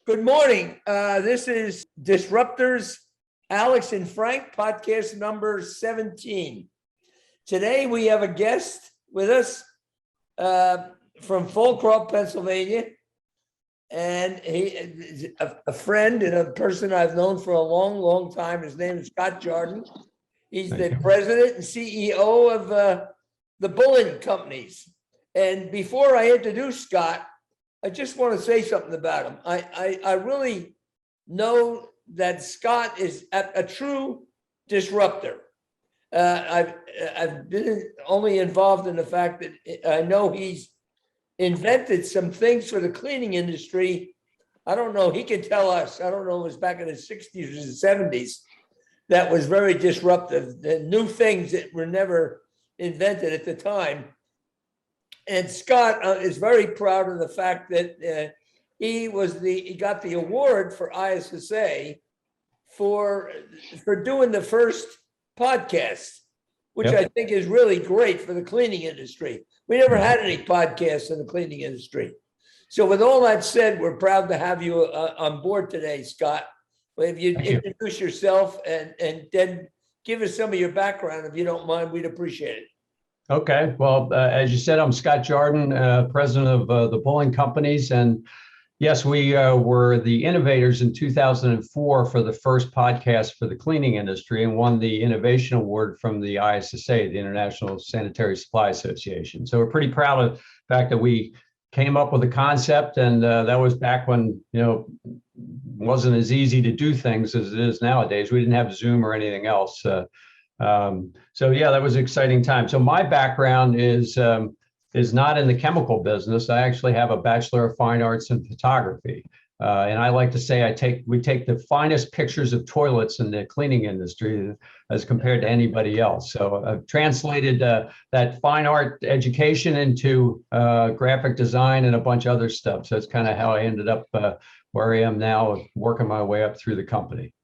Good morning. This is Disruptors, Alex and Frank, podcast number 17. Today we have a guest with us from Fulcroft, Pennsylvania. And he is a friend and a person I've known for a long, long time. His name is Scott Jordan. He's the president and CEO of the Bullen companies. And before I introduce Scott, I just want to say something about him. I really know that Scott is a true disruptor. I've been only involved in the fact that I know he's invented some things for the cleaning industry. I don't know, he can tell us, I don't know, it was back in the 60s and 70s, that was very disruptive, the new things that were never invented at the time. And Scott is very proud of the fact that he got the award for ISSA for doing the first podcast, which I think is really great for the cleaning industry. We never had any podcasts in the cleaning industry. So with all that said, we're proud to have you on board today, Scott. If you introduce yourself and then give us some of your background, if you don't mind, we'd appreciate it. Okay. Well, as you said, I'm Scott Jordan, president of the Bullen companies. And yes, we were the innovators in 2004 for the first podcast for the cleaning industry and won the Innovation Award from the ISSA, the International Sanitary Supply Association. So we're pretty proud of the fact that we came up with a concept, and that was back when, wasn't as easy to do things as it is nowadays. We didn't have Zoom or anything else. So yeah, that was an exciting time. So my background is not in the chemical business. I actually have a Bachelor of Fine Arts in photography. And I like to say we take the finest pictures of toilets in the cleaning industry as compared to anybody else. So I've translated that fine art education into graphic design and a bunch of other stuff. So that's kind of how I ended up where I am now, working my way up through the company.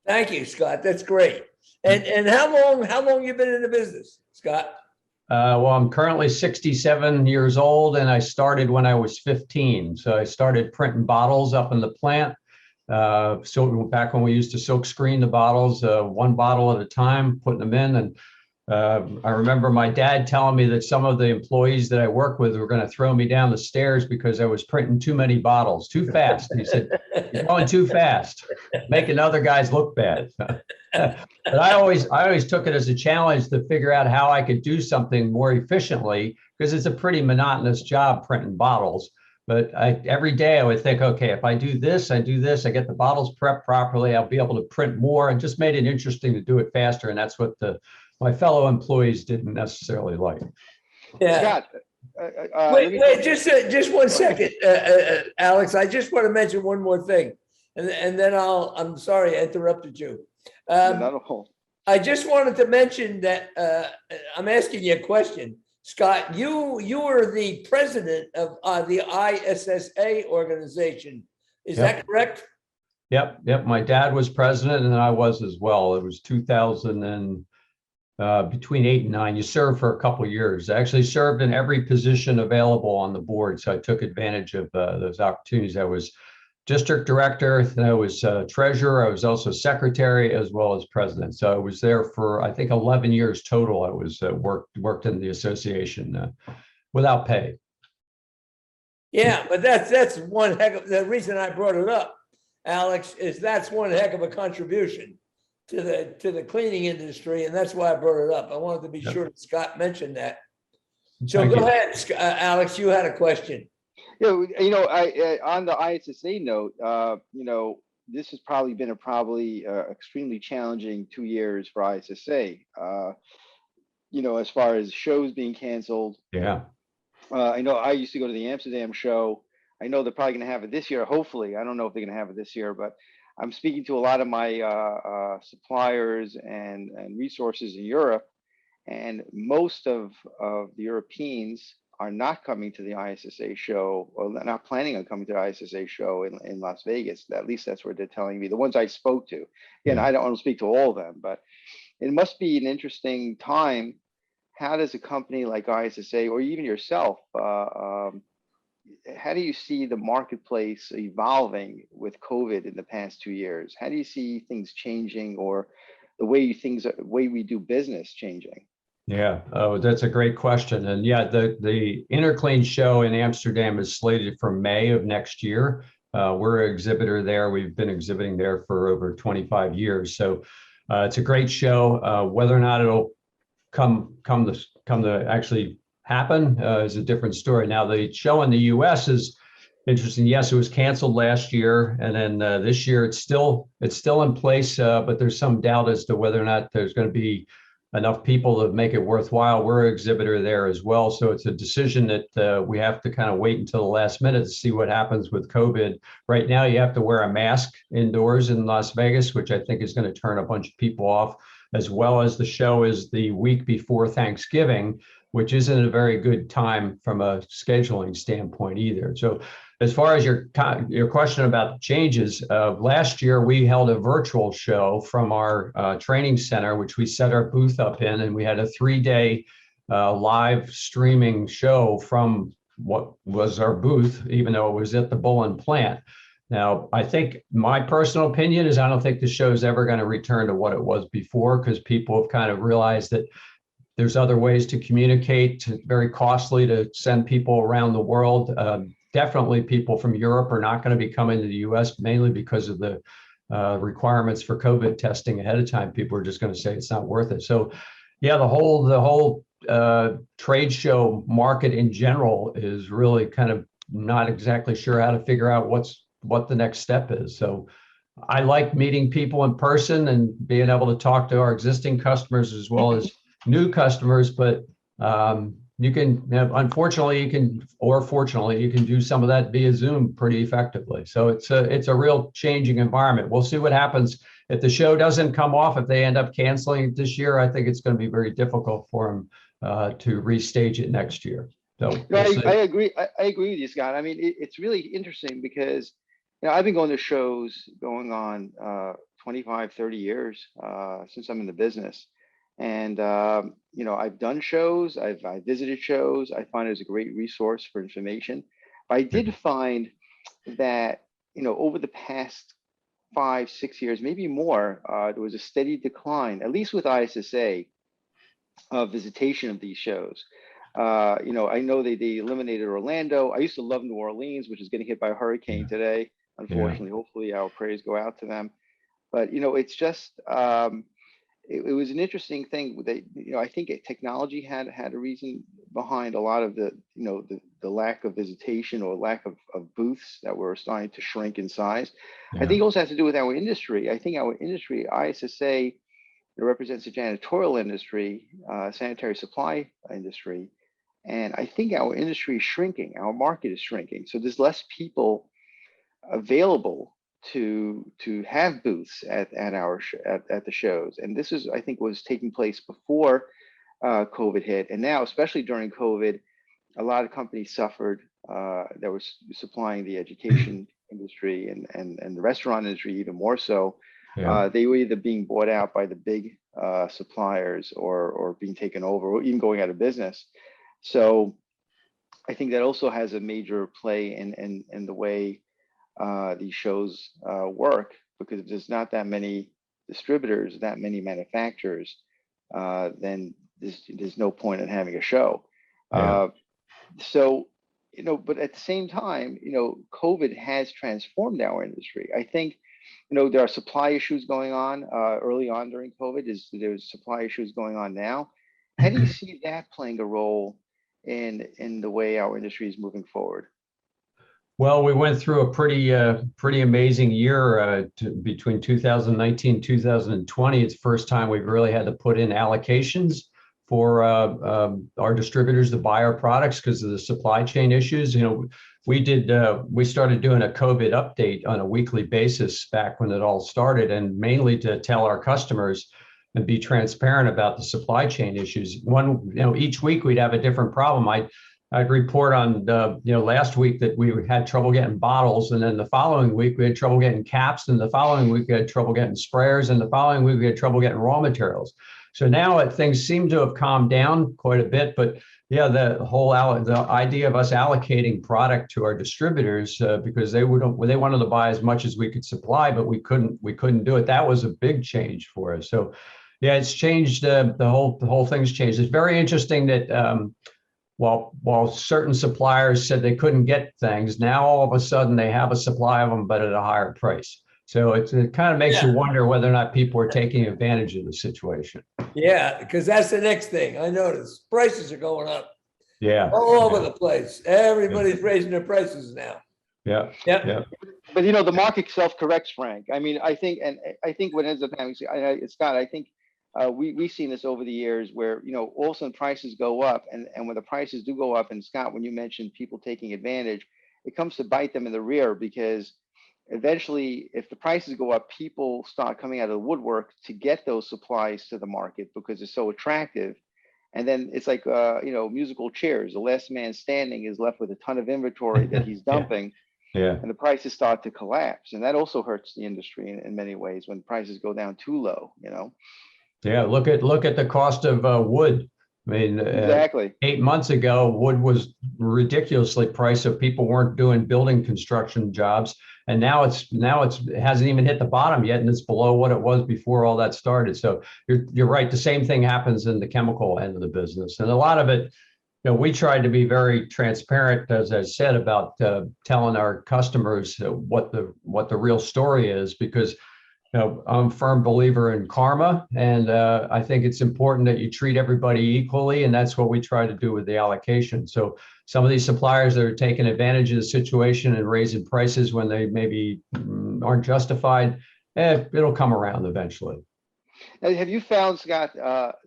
Thank you, Scott. That's great. And how long you been in the business, Scott? Well, I'm currently 67 years old, and I started when I was 15. So I started printing bottles up in the plant. So back when we used to silk screen the bottles, one bottle at a time, putting them in. And I remember my dad telling me that some of the employees that I worked with were going to throw me down the stairs because I was printing too many bottles, too fast. And he said, "You're going too fast, making other guys look bad." But I always took it as a challenge to figure out how I could do something more efficiently, because it's a pretty monotonous job printing bottles. But every day I would think, okay, if I do this, I get the bottles prepped properly, I'll be able to print more, and just made it interesting to do it faster. And that's what my fellow employees didn't necessarily like. Yeah. Scott, wait, just 1 second, Alex. I just want to mention one more thing, and then I'm sorry I interrupted you. I just wanted to mention that I'm asking you a question, Scott. You were the president of the ISSA organization. Is that correct? Yep. My dad was president, and I was as well. It was 2000 and between 8 and 9. You served for a couple of years. I actually served in every position available on the board, so I took advantage of those opportunities. I was district director, then I was treasurer, I was also secretary, as well as president. So I was there for, I think, 11 years total. I was worked in the association without pay. Yeah, but that's one heck of the reason I brought it up, Alex, is that's one heck of a contribution to the cleaning industry, and that's why I brought it up. I wanted to be sure that Scott mentioned that. So go ahead, Alex. You had a question. Yeah, on the ISSA note, this has probably been extremely challenging 2 years for ISSA. As far as shows being canceled. Yeah. I know I used to go to the Amsterdam show. I know they're probably going to have it this year. Hopefully, I don't know if they're going to have it this year, but I'm speaking to a lot of my suppliers and resources in Europe, and most of the Europeans are not coming to the ISSA show, or not planning on coming to the ISSA show in Las Vegas. At least that's what they're telling me. The ones I spoke to. Again, I don't speak to all of them, but it must be an interesting time. How does a company like ISSA, or even yourself, how do you see the marketplace evolving with COVID in the past 2 years? How do you see things changing, or the way we do business changing? Yeah, that's a great question. And yeah, the Interclean show in Amsterdam is slated for May of next year. We're an exhibitor there. We've been exhibiting there for over 25 years. So it's a great show. Whether or not it'll come to actually happen is a different story. Now, the show in the U.S. is interesting. Yes, it was canceled last year, and then this year it's still in place, but there's some doubt as to whether or not there's going to be enough people to make it worthwhile. We're an exhibitor there as well, so it's a decision that we have to kind of wait until the last minute to see what happens with COVID. Right now, you have to wear a mask indoors in Las Vegas, which I think is going to turn a bunch of people off, as well as the show is the week before Thanksgiving, which isn't a very good time from a scheduling standpoint either. So as far as your question about changes, last year we held a virtual show from our training center, which we set our booth up in, and we had a 3-day live streaming show from what was our booth, even though it was at the Bullen plant. Now, I think my personal opinion is I don't think the show is ever going to return to what it was before, because people have kind of realized that there's other ways to communicate. It's very costly to send people around the world. Definitely people from Europe are not going to be coming to the US, mainly because of the requirements for COVID testing ahead of time. People are just going to say it's not worth it. So yeah, the whole trade show market in general is really kind of not exactly sure how to figure out what the next step is. So I like meeting people in person and being able to talk to our existing customers as well as new customers, but you can, unfortunately, or fortunately, you can do some of that via Zoom pretty effectively. So it's a real changing environment. We'll see what happens if the show doesn't come off. If they end up canceling it this year, I think it's going to be very difficult for them to restage it next year. So I agree. I agree with you, Scott. I mean, it's really interesting because I've been going to shows going on 25, 30 years since I'm in the business. And, I've done shows, I've visited shows. I find it as a great resource for information. But I did find that, over the past 5, 6 years, maybe more, there was a steady decline, at least with ISSA, of visitation of these shows. I know they eliminated Orlando. I used to love New Orleans, which is getting hit by a hurricane today. Unfortunately, hopefully our prayers go out to them. But, it's just, it was an interesting thing. I think technology had a reason behind a lot of the lack of visitation or lack of booths that were starting to shrink in size. I think it also has to do with our industry. I think our industry, ISSA, represents the janitorial industry, sanitary supply industry. And I think our industry is shrinking. Our market is shrinking. So there's less people available to have booths at the shows. And this is, I think, was taking place before COVID hit. And now, especially during COVID, a lot of companies suffered that was supplying the education industry and the restaurant industry even more so. They were either being bought out by the big suppliers or being taken over or even going out of business. So I think that also has a major play in the way these shows work, because if there's not that many distributors, that many manufacturers, then there's no point in having a show. So, but at the same time, COVID has transformed our industry. I think, there are supply issues going on early on during COVID. There's supply issues going on now. How do you see that playing a role in the way our industry is moving forward? Well, we went through a pretty amazing year between 2019 and 2020. It's the first time we've really had to put in allocations for our distributors to buy our products because of the supply chain issues. We started doing a COVID update on a weekly basis back when it all started, and mainly to tell our customers and be transparent about the supply chain issues. Each week we'd have a different problem. I'd report on last week that we had trouble getting bottles, and then the following week we had trouble getting caps, and the following week we had trouble getting sprayers, and the following week we had trouble getting raw materials. So now things seem to have calmed down quite a bit, but yeah, the idea of us allocating product to our distributors because they wanted to buy as much as we could supply, but we couldn't do it. That was a big change for us. So yeah, it's changed. The whole thing's changed. It's very interesting that while certain suppliers said they couldn't get things, now all of a sudden they have a supply of them, but at a higher price. So it kind of makes you wonder whether or not people are taking advantage of the situation. Yeah, because that's the next thing. I noticed prices are going up Yeah. all over the place. Everybody's raising their prices now. Yeah. Yep. Yeah. But the market self-corrects, Frank. I mean, I think what ends up happening, Scott, I think we've seen this over the years where, all of a sudden prices go up, and when the prices do go up, and Scott, when you mentioned people taking advantage, it comes to bite them in the rear, because eventually, if the prices go up, people start coming out of the woodwork to get those supplies to the market because it's so attractive. And then it's like, musical chairs. The last man standing is left with a ton of inventory that he's dumping. Yeah. And the prices start to collapse. And that also hurts the industry in many ways when prices go down too low, Yeah. Look at the cost of wood. I mean, Exactly. 8 months ago, wood was ridiculously priced, so people weren't doing building construction jobs. And now it hasn't even hit the bottom yet, and it's below what it was before all that started. So you're right. The same thing happens in the chemical end of the business, and a lot of it, we tried to be very transparent, as I said, about telling our customers what the real story is, because I'm a firm believer in karma, and I think it's important that you treat everybody equally, and that's what we try to do with the allocation. So some of these suppliers that are taking advantage of the situation and raising prices when they maybe aren't justified, it'll come around eventually. Now, have you found, Scott,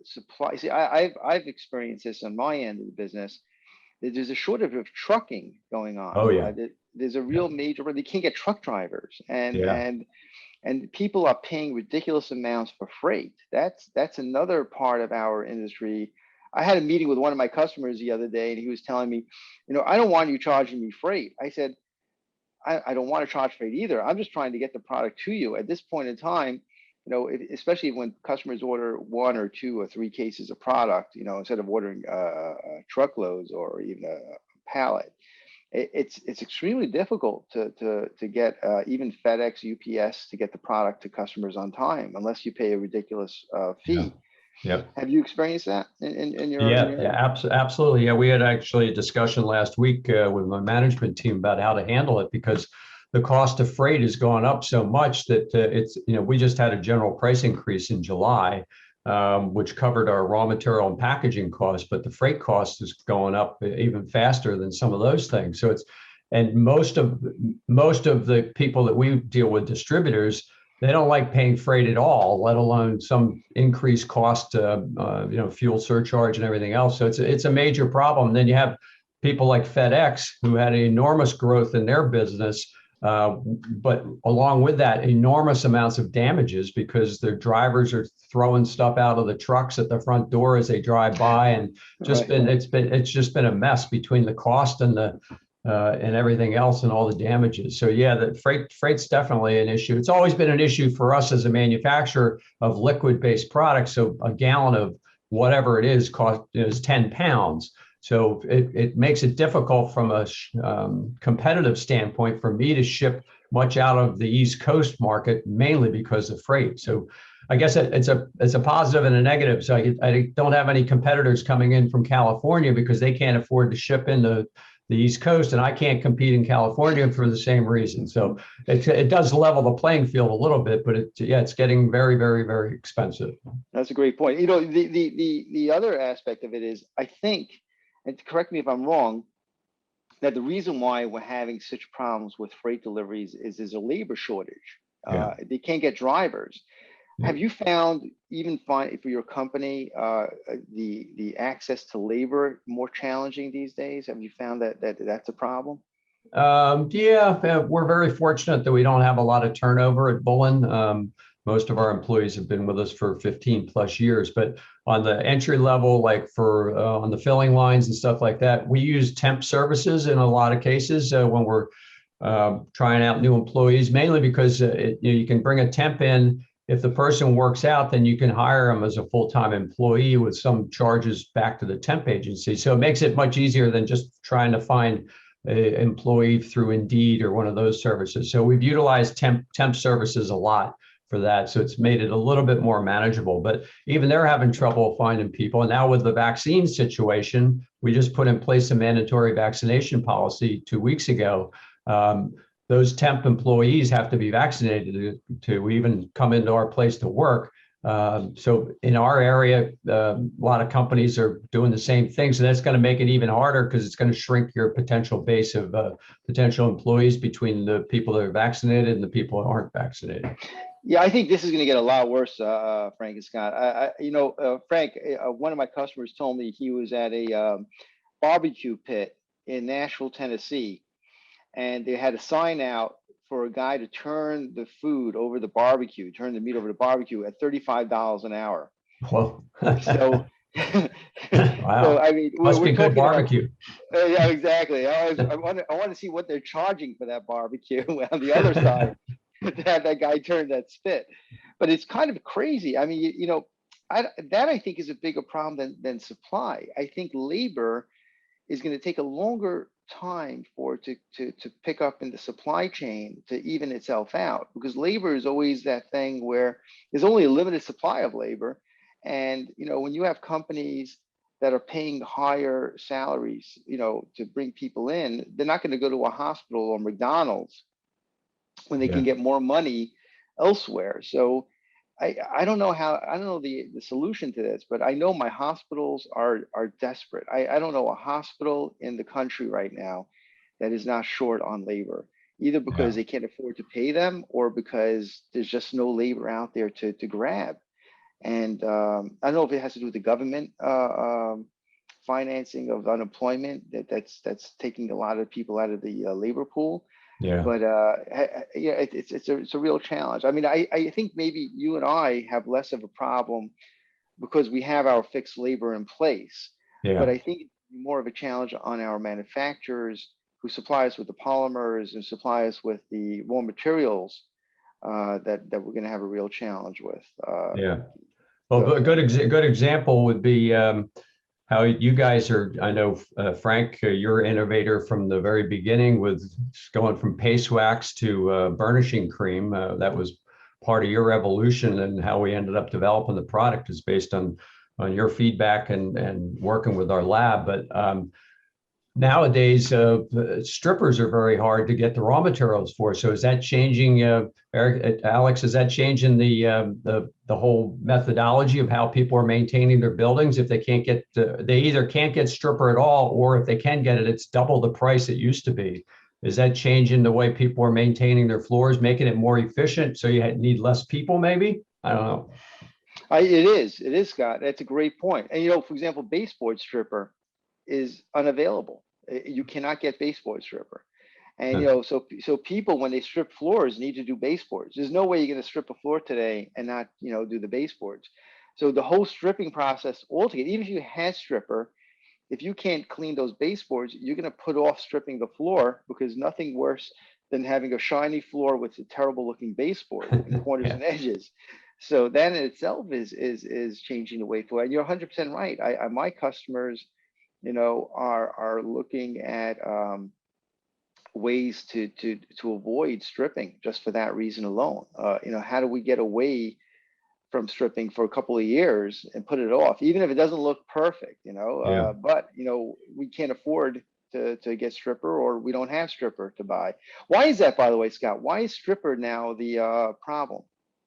supply? See, I've experienced this on my end of the business. There's a shortage of trucking going on. Oh yeah. There's a real major. They can't get truck drivers, Yeah. and people are paying ridiculous amounts for freight. That's another part of our industry. I had a meeting with one of my customers the other day, and he was telling me, I don't want you charging me freight. I said, I don't want to charge freight either. I'm just trying to get the product to you. At this point in time, especially when customers order 1 or 2 or 3 cases of product, instead of ordering truckloads or even a pallet, it's extremely difficult to get even FedEx, UPS to get the product to customers on time, unless you pay a ridiculous fee. Yeah. Have you experienced that in your? Absolutely. Yeah, we had actually a discussion last week with my management team about how to handle it, because the cost of freight has gone up so much that we just had a general price increase in July, which covered our raw material and packaging costs, but the freight cost is going up even faster than some of those things. So and most of the people that we deal with, distributors, they don't like paying freight at all, let alone some increased cost, fuel surcharge and everything else. So it's a major problem. Then you have people like FedEx, who had enormous growth in their business, but along with that, enormous amounts of damages, because their drivers are throwing stuff out of the trucks at the front door as they drive by, and it's just been a mess between the cost and and everything else and all the damages. So yeah, the freight's definitely an issue. It's always been an issue for us as a manufacturer of liquid-based products. So a gallon of whatever it is is 10 pounds. So it makes it difficult from a competitive standpoint for me to ship much out of the East Coast market, mainly because of freight. So I guess it's a positive and a negative. So I don't have any competitors coming in from California because they can't afford to ship into the East Coast, and I can't compete in California for the same reason. So it does level the playing field a little bit, but it's getting very, very, very expensive. That's a great point. The other aspect of it is, I think, and correct me if I'm wrong, that the reason why we're having such problems with freight deliveries is there's a labor shortage. Yeah. They can't get drivers. Yeah. Have you found, even for your company, the access to labor more challenging these days? Have you found that's a problem? Yeah, we're very fortunate that we don't have a lot of turnover at Bullen. Most of our employees have been with us for 15 plus years, but on the entry level, like for on the filling lines and stuff like that, we use temp services in a lot of cases when we're trying out new employees, mainly because you can bring a temp in. if the person works out, then you can hire them as a full-time employee with some charges back to the temp agency. So it makes it much easier than just trying to find an employee through Indeed or one of those services. So we've utilized temp services a lot for that. So it's made it a little bit more manageable, but even they're having trouble finding people. And now with the vaccine situation, we just put in place a mandatory vaccination policy 2 weeks ago. Those temp employees have to be vaccinated to even come into our place to work. So in our area, a lot of companies are doing the same thing. So that's going to make it even harder because it's going to shrink your potential base of potential employees between the people that are vaccinated and the people that aren't vaccinated. Yeah, I think this is going to get a lot worse, Frank and Scott. Frank, one of my customers told me he was at a barbecue pit in Nashville, Tennessee, and they had a sign out for a guy to turn the food over the barbecue, turn the meat over the barbecue at $35 an hour. Whoa. So, wow. So I mean, Must be we're good talking barbecue. about, yeah, exactly. I want to see what they're charging for that barbecue on the other side to have that guy turn that spit. But it's kind of crazy. I mean, that I think is a bigger problem than supply. I think labor is going to take a longer time for it to pick up in the supply chain to even itself out, because labor is always that thing where there's only a limited supply of labor. And when you have companies that are paying higher salaries to bring people in, they're not going to go to a hospital or McDonald's when they can get more money elsewhere. So I don't know the solution to this, but I know my hospitals are desperate. I don't know a hospital in the country right now that is not short on labor, either because they can't afford to pay them or because there's just no labor out there to grab. And I don't know if it has to do with the government financing of unemployment that's taking a lot of people out of the labor pool. Yeah. But it's a real challenge. I mean, I think maybe you and I have less of a problem because we have our fixed labor in place. Yeah. But I think it's more of a challenge on our manufacturers who supply us with the polymers and supply us with the raw materials that we're going to have a real challenge with. Well, a good example would be how you guys are. I know, Frank, you're an innovator from the very beginning with going from paste wax to burnishing cream. That was part of your evolution, and how we ended up developing the product is based on your feedback and working with our lab. But nowadays, strippers are very hard to get the raw materials for. So is that changing, Alex? Is that changing the whole methodology of how people are maintaining their buildings? If they can't get, they either can't get stripper at all, or if they can get it, it's double the price it used to be. Is that changing the way people are maintaining their floors, making it more efficient? So you need less people, maybe? I don't know. It is, Scott. That's a great point. And for example, baseboard stripper is unavailable. You cannot get baseboard stripper. And so people, when they strip floors, need to do baseboards. There's no way you're going to strip a floor today and not do the baseboards. So the whole stripping process altogether, even if you had stripper, if you can't clean those baseboards, you're going to put off stripping the floor, because nothing worse than having a shiny floor with a terrible looking baseboard in corners and edges. So that in itself is changing the way forward. And you're 100% right. My customers, are looking at ways to avoid stripping just for that reason alone. How do we get away from stripping for a couple of years and put it off, even if it doesn't look perfect, but we can't afford to get stripper, or we don't have stripper to buy. Why is that, by the way, Scott? Why is stripper now the problem?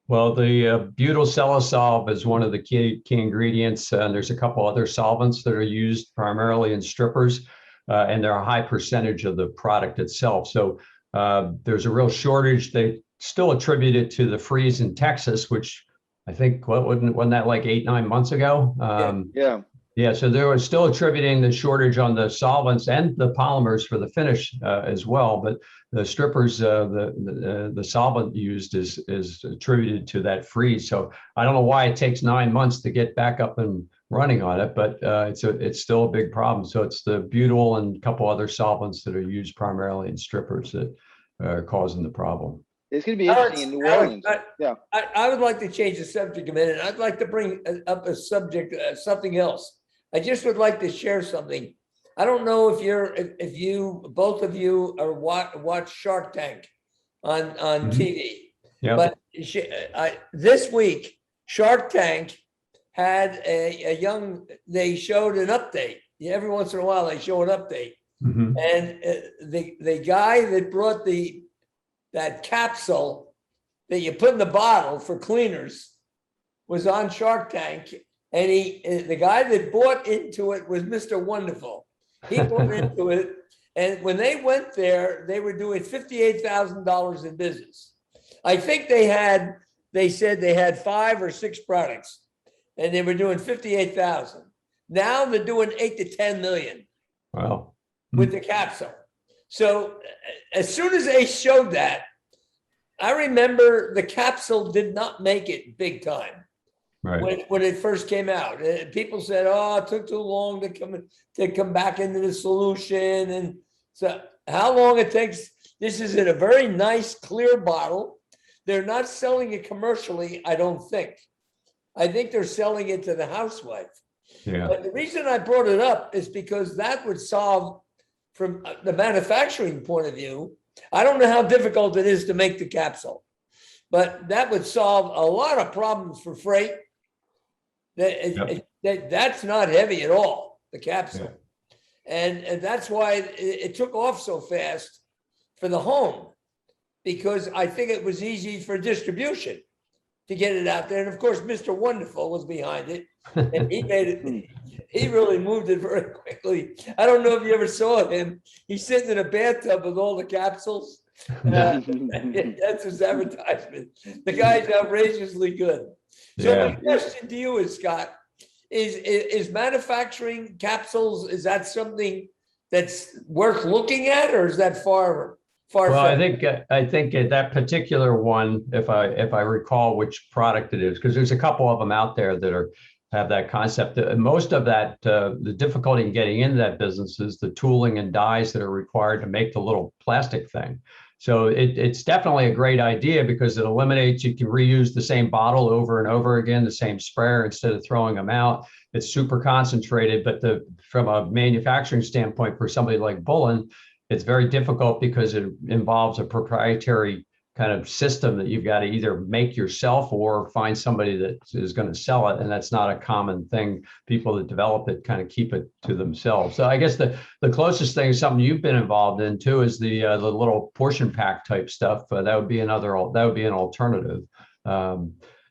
Well, the butyl salicylic is one of the key ingredients, and there's a couple other solvents that are used primarily in strippers, and they're a high percentage of the product itself. So there's a real shortage. They still attribute it to the freeze in Texas, which I think wasn't that like 8-9 months ago? Yeah. So they were still attributing the shortage on the solvents and the polymers for the finish as well. But the strippers, the solvent used is attributed to that freeze. So I don't know why it takes 9 months to get back up and running on it, but it's still a big problem. So it's the butyl and a couple other solvents that are used primarily in strippers that are causing the problem. It's going to be interesting in New Orleans. Yeah. I would like to change the subject a minute. I'd like to bring up a subject, something else. I just would like to share something. I don't know if you, both of you are watch Shark Tank on TV. Yeah. But this week, Shark Tank had they showed an update. Every once in a while, they show an update. Mhm. And the guy that brought that capsule that you put in the bottle for cleaners was on Shark Tank. And the guy that bought into it was Mr. Wonderful. He bought into it. And when they went there, they were doing $58,000 in business. I think they said they had 5 or 6 products and they were doing 58,000. Now they're doing 8 to 10 million. Wow. With the capsule. So as soon as they showed that, I remember the capsule did not make it big time. Right. When it first came out. People said, oh, it took too long to come back into the solution. And so how long it takes, this is in a very nice, clear bottle. They're not selling it commercially, I don't think. I think they're selling it to the housewife. Yeah. But the reason I brought it up is because that would solve, from the manufacturing point of view, I don't know how difficult it is to make the capsule, but that would solve a lot of problems for freight. That's not heavy at all, the capsule. And that's why it took off so fast for the home, because I think it was easy for distribution to get it out there. And of course, Mr. Wonderful was behind it, and he made it. He really moved it very quickly. I don't know if you ever saw him. He's sitting in a bathtub with all the capsules. That's his advertisement. The guy's outrageously good. So my question to you is, Scott, is manufacturing capsules, is that something that's worth looking at, or is that far? Well, I think that particular one, if I recall which product it is, because there's a couple of them out there that have that concept. Most of that, the difficulty in getting into that business is the tooling and dies that are required to make the little plastic thing. So it's definitely a great idea because it eliminates, you can reuse the same bottle over and over again, the same sprayer, instead of throwing them out. It's super concentrated, but from a manufacturing standpoint, for somebody like Bullen, it's very difficult because it involves a proprietary kind of system that you've got to either make yourself or find somebody that is going to sell it. And that's not a common thing. People that develop it kind of keep it to themselves. So I guess the closest thing is something you've been involved in too, is the little portion pack type stuff. That would be an alternative.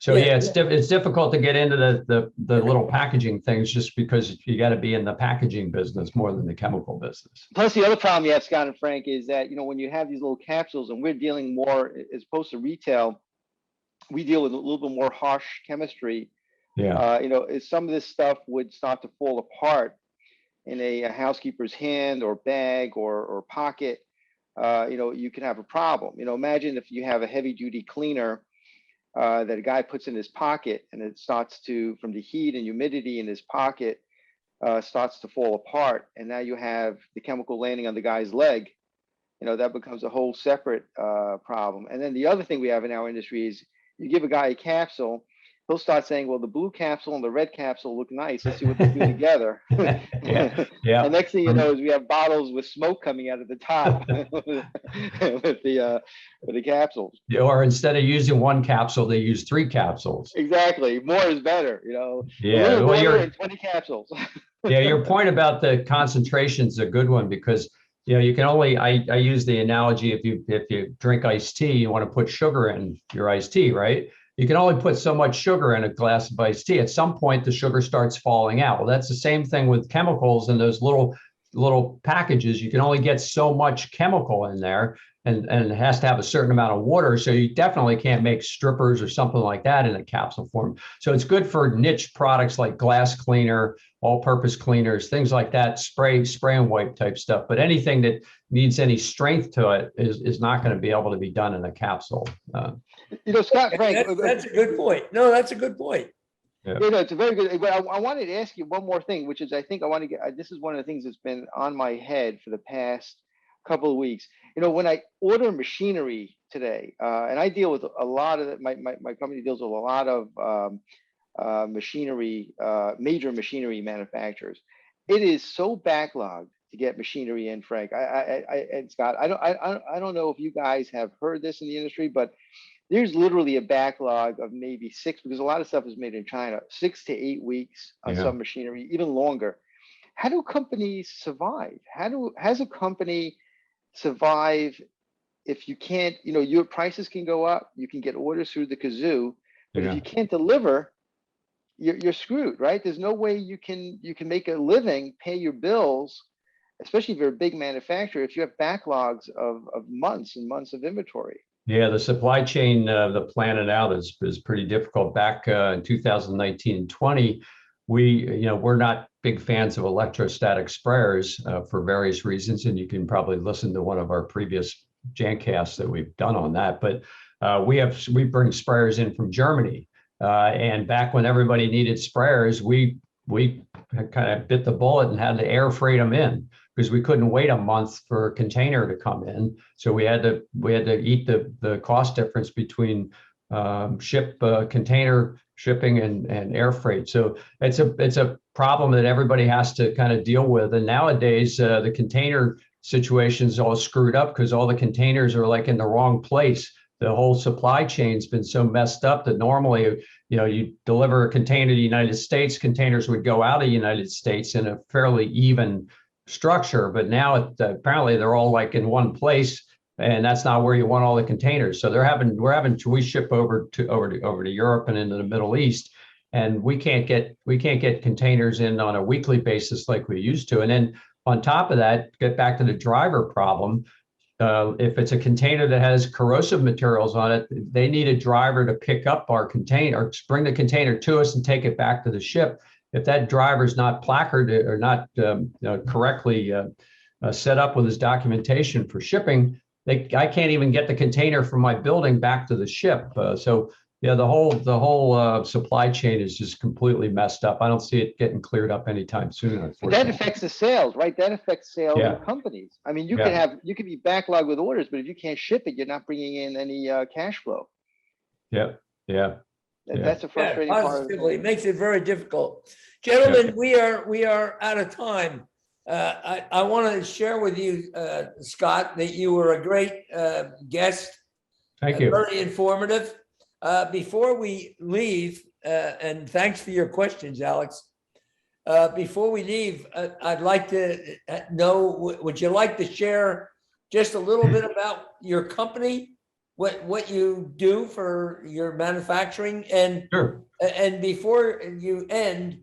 It's difficult to get into the little packaging things just because you got to be in the packaging business more than the chemical business. Plus, the other problem you have, Scott and Frank, is that, when you have these little capsules, and we're dealing more, as opposed to retail, we deal with a little bit more harsh chemistry. Yeah. Some of this stuff would start to fall apart in a housekeeper's hand or bag or pocket. You can have a problem. Imagine if you have a heavy duty cleaner that a guy puts in his pocket, and it starts to, from the heat and humidity in his pocket, starts to fall apart. And now you have the chemical landing on the guy's leg. That becomes a whole separate problem. And then the other thing we have in our industry is, you give a guy a capsule, he'll start saying, well, the blue capsule and the red capsule look nice. Let's see what they do together. Yeah. And next thing you know is we have bottles with smoke coming out of the top with the capsules. Or instead of using one capsule, they use 3 capsules. Exactly. More is better, Yeah. Well, you're 20 capsules. Yeah. Your point about the concentration is a good one, because you can only, I use the analogy, if you drink iced tea, you want to put sugar in your iced tea, right? You can only put so much sugar in a glass of iced tea. At some point, the sugar starts falling out. Well, that's the same thing with chemicals and those little packages. You can only get so much chemical in there, and it has to have a certain amount of water. So you definitely can't make strippers or something like that in a capsule form. So it's good for niche products like glass cleaner, all-purpose cleaners, things like that, spray and wipe type stuff. But anything that needs any strength to it is not going to be able to be done in a capsule. Scott, Frank, that's a good point. No, that's a good point. Yeah. It's a very good. But I wanted to ask you one more thing, which is, I think I want to get. This is one of the things that's been on my head for the past couple of weeks. When I order machinery today, and I deal with a lot of my company deals with a lot of machinery, major machinery manufacturers. It is so backlogged to get machinery in, Frank. And Scott, I don't know if you guys have heard this in the industry, but there's literally a backlog of maybe six, because a lot of stuff is made in China, 6 to 8 weeks on some machinery, even longer. How do companies survive? Has a company survive if you can't, your prices can go up, you can get orders through the kazoo, but if you can't deliver, you're screwed, right? There's no way you can make a living, pay your bills, especially if you're a big manufacturer, if you have backlogs of months and months of inventory. Yeah, the supply chain, the planning out is pretty difficult. Back in 2019 and 20, we're not big fans of electrostatic sprayers for various reasons, and you can probably listen to one of our previous Jancasts that we've done on that. But we bring sprayers in from Germany, and back when everybody needed sprayers, we kind of bit the bullet and had to air freight them in, because we couldn't wait a month for a container to come in. So we had to eat the cost difference between container shipping and air freight. So it's a problem that everybody has to kind of deal with. And nowadays the container situation is all screwed up because all the containers are like in the wrong place. The whole supply chain's been so messed up that normally, you deliver a container to the United States, containers would go out of the United States in a fairly even structure, but now apparently they're all like in one place, and that's not where you want all the containers. So we ship over to Europe and into the Middle East, and we can't get containers in on a weekly basis like we used to. And then on top of that, get back to the driver problem. If it's a container that has corrosive materials on it, they need a driver to pick up our container, or bring the container to us and take it back to the ship. If that driver's not placarded or not correctly set up with his documentation for shipping, I can't even get the container from my building back to the ship. The whole supply chain is just completely messed up. I don't see it getting cleared up anytime soon. But that affects the sales, right? That affects sales of companies. I mean, you could be backlogged with orders, but if you can't ship it, you're not bringing in any cash flow. That's a frustrating part. It makes it very difficult. Gentlemen, we are out of time. I want to share with you, Scott, that you were a great guest. Thank you. Very informative. Before we leave, and thanks for your questions, Alex. Before we leave, I'd like to know, would you like to share just a little bit about your company, what you do for your manufacturing? And sure. And before you end,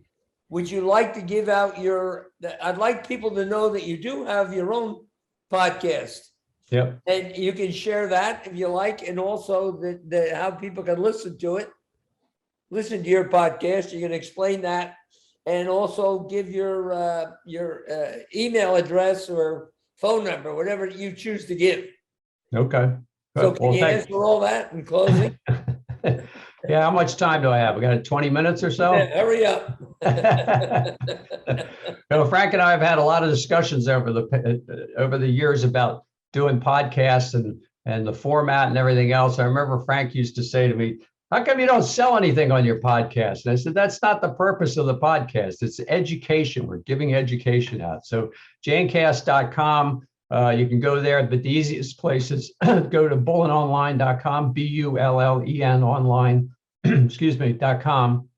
would you like to give out I'd like people to know that you do have your own podcast. Yep. And you can share that if you like, and also how people can listen to your podcast. You can explain that, and also give your email address or phone number, whatever you choose to give. Okay. So can you answer all that in closing? Yeah, how much time do I have? We got 20 minutes or so? Yeah, hurry up. Frank and I have had a lot of discussions over the years about doing podcasts and the format and everything else. I remember Frank used to say to me, "How come you don't sell anything on your podcast?" And I said, "That's not the purpose of the podcast. It's education. We're giving education out." So jancast.com, you can go there, but the easiest place is go to bullenonline.com, BULLEN online, .com.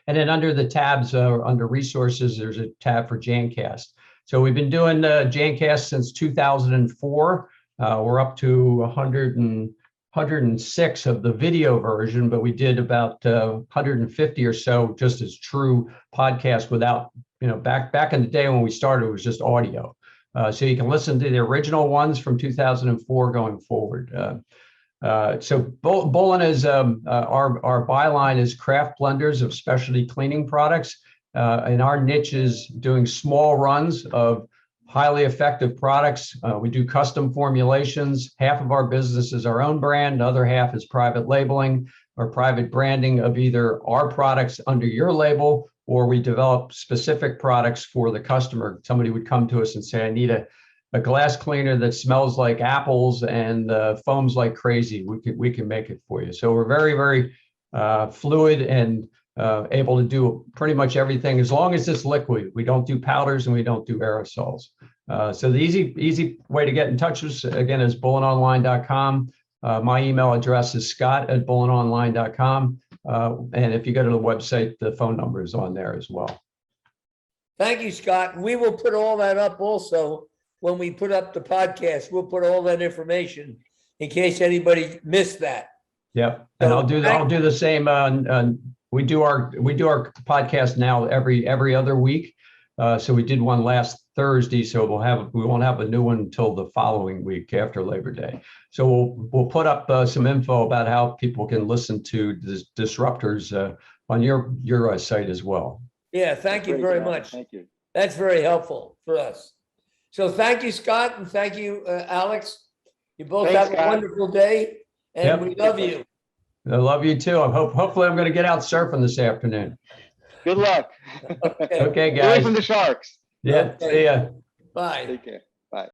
And then under the tabs, under resources, there's a tab for Jancast. So we've been doing Jancast since 2004. We're up to 106 of the video version, but we did about 150 or so just as true podcasts without, back in the day when we started, it was just audio. So you can listen to the original ones from 2004 going forward. So Bullen is our byline is craft blenders of specialty cleaning products. And our niche is doing small runs of highly effective products. We do custom formulations. Half of our business is our own brand. The other half is private labeling or private branding of either our products under your label, or we develop specific products for the customer. Somebody would come to us and say, I need a glass cleaner that smells like apples and foams like crazy, we can make it for you. So we're very, very fluid and able to do pretty much everything as long as it's liquid. We don't do powders and we don't do aerosols. So the easy way to get in touch with us, again, is bullenonline.com. My email address is scott@bullenonline.com. And if you go to the website, the phone number is on there as well. Thank you, Scott. We will put all that up also when we put up the podcast. We'll put all that information in case anybody missed that. Yep. And So, I'll do the same. We do our podcast now every other week. So we did one last Thursday. So we won't have a new one until the following week after Labor Day. So we'll put up some info about how people can listen to the disruptors on your site as well. Yeah, thank you Great, very Scott. much. Thank you. That's very helpful for us. So thank you, Scott, and thank you, Alex. You both Thanks, have a Scott. wonderful day, and Yep. we love you. I love you too. Hopefully I'm going to get out surfing this afternoon. Good luck. Okay, Okay, Get away guys. from the sharks. Yeah. Okay. See ya. bye. Take care.